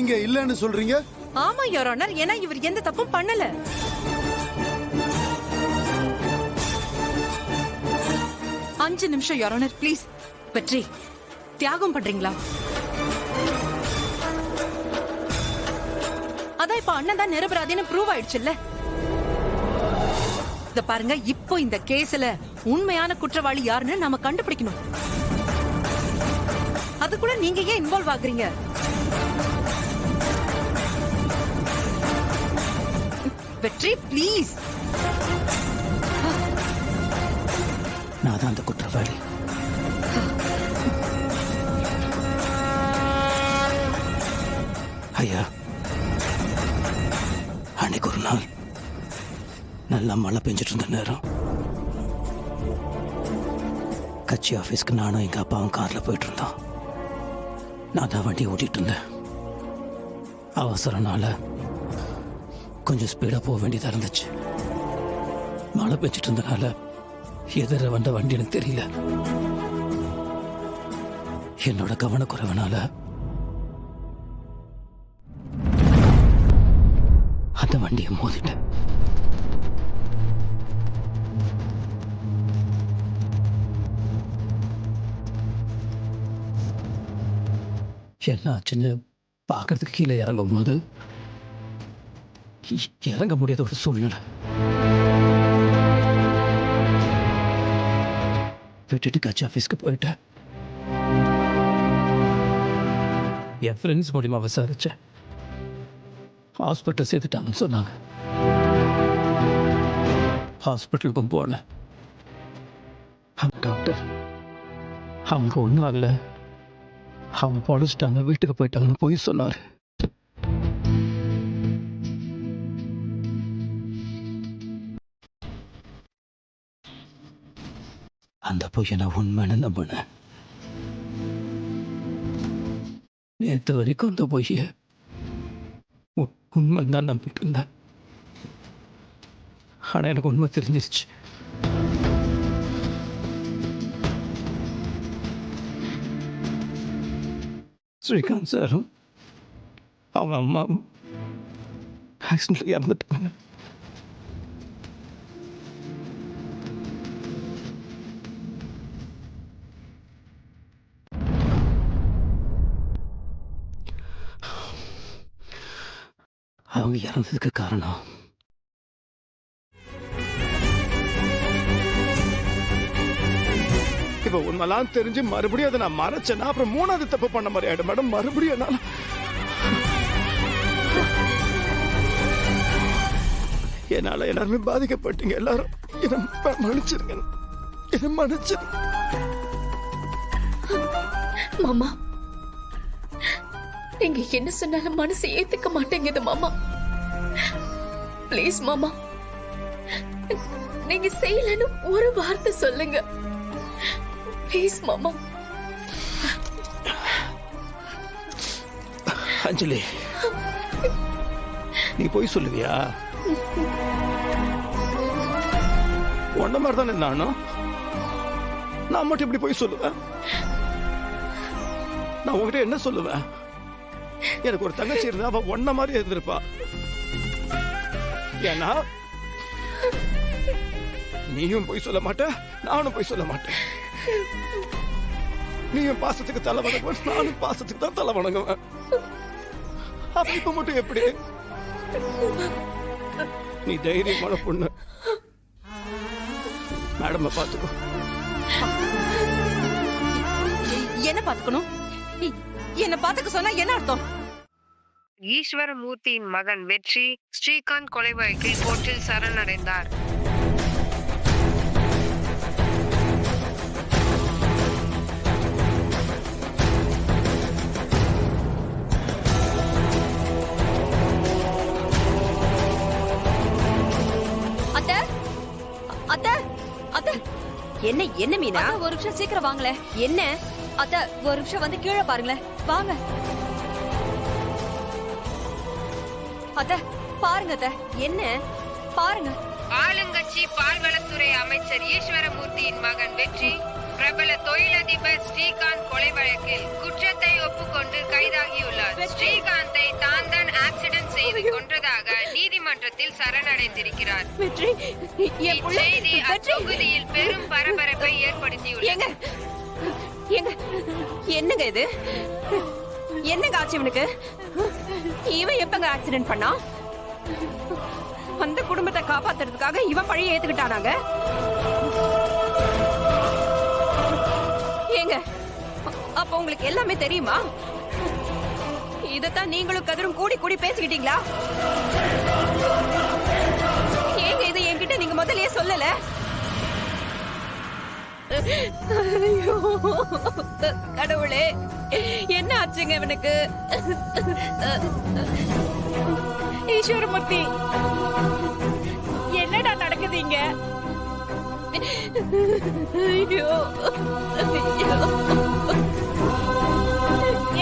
நீங்க இல்லன்னு சொல்றீங்க? ஆமா யுவர் ஆனர், ஏன்னா இவர் எந்த தப்பும் பண்ணல. அஞ்சு நிமிஷம் யுவர் ஆனர், ப்ளீஸ். வெற்றி, தியாகம் பண்றீங்களா? அதான் இப்ப அண்ணன் தான் நிரபராதின்னு ப்ரூவ் ஆயிடுச்சுல்ல. இத பாருங்க, இப்போ இந்த கேஸ்ல உண்மையான குற்றவாளி யாருன்னு நாம கண்டுபிடிக்கணும். அதுக்குள்ள நீங்க ஏன் இன்வால்வ் ஆகுறீங்க? வெற்றி, ப்ளீஸ். நான் தான் அந்த குற்றவாளி. ஐயா, அன்னைக்கு ஒரு நாள் நல்லா மழை பெஞ்சிட்டு இருந்த நேரம், கட்சி ஆஃபீஸ்க்கு நானும் எங்கள் அப்பாவும் காரில் போயிட்டு இருந்தோம். நான் தான் வண்டியை ஓட்டிகிட்டு இருந்தேன். அவசரனால கொஞ்சம் ஸ்பீடாக போக வேண்டியதாக இருந்துச்சு. மழை பெஞ்சிட்டு இருந்தனால எதிர வந்த வண்டி எனக்கு தெரியல. என்னோட கவனக்குறைவனால அந்த வண்டியை மோதிட்டேன். என்ன ஆச்சுன்னு பார்க்கறதுக்கு கீழே இறங்கும் போது இறங்க முடியாத ஒரு சூழ்நிலை. விட்டுட்டு கட்சி ஆஃபீஸ்க்கு போயிட்டேன். என் ஃப்ரெண்ட்ஸ் மூலியமா விசாரிச்சேன். ஹாஸ்பிட்டல் சேர்த்துட்டாங்கன்னு சொன்னாங்க. ஹாஸ்பிட்டலுக்கும் போனேன். டாக்டர் அவங்க ஒன்றும் இல்லை, அவங்க பொழைச்சிட்டாங்க, வீட்டுக்கு போயிட்டாங்கன்னு போய் சொன்னார். அந்த பொய்யை நான் உண்மைன்னு நம்பினேன். நேற்று வரைக்கும் அந்த பொய்யை உண்மைன்னு தான் நம்பிட்டு இருந்தேன். ஆனால் எனக்கு உண்மை தெரிஞ்சிருச்சு. ஸ்ரீகாந்த் சாரும் அவங்க அம்மாவும் ஆக்சிடென்ட்ல இறந்துட்டாங்க. அவங்க இறந்ததுக்கு காரணம் இப்ப உண்மைலாம் தெரிஞ்சு மறுபடியும் அதை நான் மறைச்சேன்னா அப்புறம் மூணாவது தப்பு பண்ண மாதிரி ஆயிடும் மேடம். மறுபடியும் என்னால எல்லாருமே பாதிக்கப்பட்டீங்க. எல்லாரும் என்ன மன்னிச்சிருங்க, என்ன மன்னிச்சிரு. மாமா, நீங்க என்ன சொன்னாலும் மனசு ஏத்துக்க மாட்டேங்குது மாமா. ப்ளீஸ் மாமா, நீங்க செய்யலன்னு ஒரு வார்த்தை சொல்லுங்க. ப்ளீஸ் மாமா. அஞ்சலி, நீ போய் சொல்லுவியா? உன்ன மாதிரி தானே நானும். நான் மட்டும் இப்படி போய் சொல்லுவேன்? நான் உங்ககிட்ட என்ன சொல்லுவேன்? எனக்கு ஒரு தங்கச்சி இருந்தா அவ ஒன்ன மாதிரி இருந்திருப்பா. ஏன்னா நீயும் போய் சொல்ல மாட்ட, நானும் போய் சொல்ல மாட்டேன். நீயும் பாசத்துக்கு தலை வணங்குவேன், நானும் பாசத்துக்கு தான் தலை வணங்குவேன். அப்ப இப்ப மட்டும் எப்படி? நீ தைரியமான பொண்ணு. மேடம் பாத்துக்கோ. என்ன பாத்துக்கணும்? என்ன பாத்துக்க சொன்னா என்ன அர்த்தம்? ஈஸ்வரமூர்த்தியின் மகன் வெற்றி ஸ்ரீகாந்த் கொலை வழக்கில் கோர்ட்டில் சரணடைந்தார். என்ன என்ன மீனா? ஒரு நிமிஷம் சீக்கிரம் வாங்களே. என்ன அத்த, ஒரு நிமிஷம் வந்து கீழே பாருங்களேன். வாங்க அத்த, பாருங்க அத்த. என்ன பாருங்க. ஆளுங்கட்சி பால்வளத்துறை அமைச்சர் ஈஸ்வரமூர்த்தியின் மகன் வெற்றி பிரபல தொழிலதிபர் ஸ்ரீகாந்த் கொலை வழக்கில் குற்றத்தை ஒப்புக்கொண்டு கைதாகியுள்ளார். ஸ்ரீகாந்தை தான் ஆக்சிடென்ட் செய்து கொன்றதாக நீதிமன்றத்தில் சரணடைந்திருக்கிறார். வெற்றி என் புள்ள இச்செய்தி வெற்றி அத்தொகுதியில் பெரும் பரபரப்பை ஏற்படுத்தியுள்ளது. ஏங்க ஏங்க என்னங்க இது என்னங்க ஆச்சு இவனுக்கு? இவன் எப்பங்க ஆக்சிடென்ட் பண்ணா? அந்த குடும்பத்தை காப்பாத்துறதுக்காக இவன் பழிய ஏத்துக்கிட்டானாங்க. ஏங்க அப்ப உங்களுக்கு எல்லாமே தெரியுமா? இதத்தான் நீங்களும் கதிரும் கூடி கூடி பேசிக்கிட்டீங்களா? ஏங்க இது என்கிட்ட நீங்க முதல்லயே சொல்லல? ஐயோ, கடவுளே என்ன ஆச்சுங்க இவனுக்கு? ஈஸ்வரமூர்த்தி, என்னடா நடக்குதுங்க? ஐயோ, ஐயோ.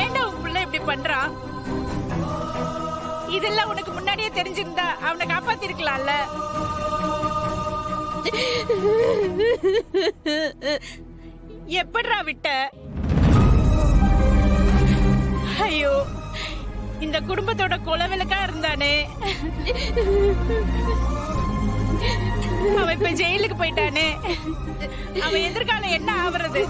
ஏன்டா உன் புள்ள இப்படி பண்றான்? இதெல்லாம் உனக்கு முன்னாடியே தெரிஞ்சிருந்தா அவனை காப்பாத்திருக்கலாம்ல. எப்படிடா விட்ட? ஐயோ, இந்த குடும்பத்தோட குலவிளக்கா இருந்தானே, அவன் இப்ப ஜெயிலுக்கு போயிட்டானே. அவன் எதிர்காலம் என்ன ஆவறது?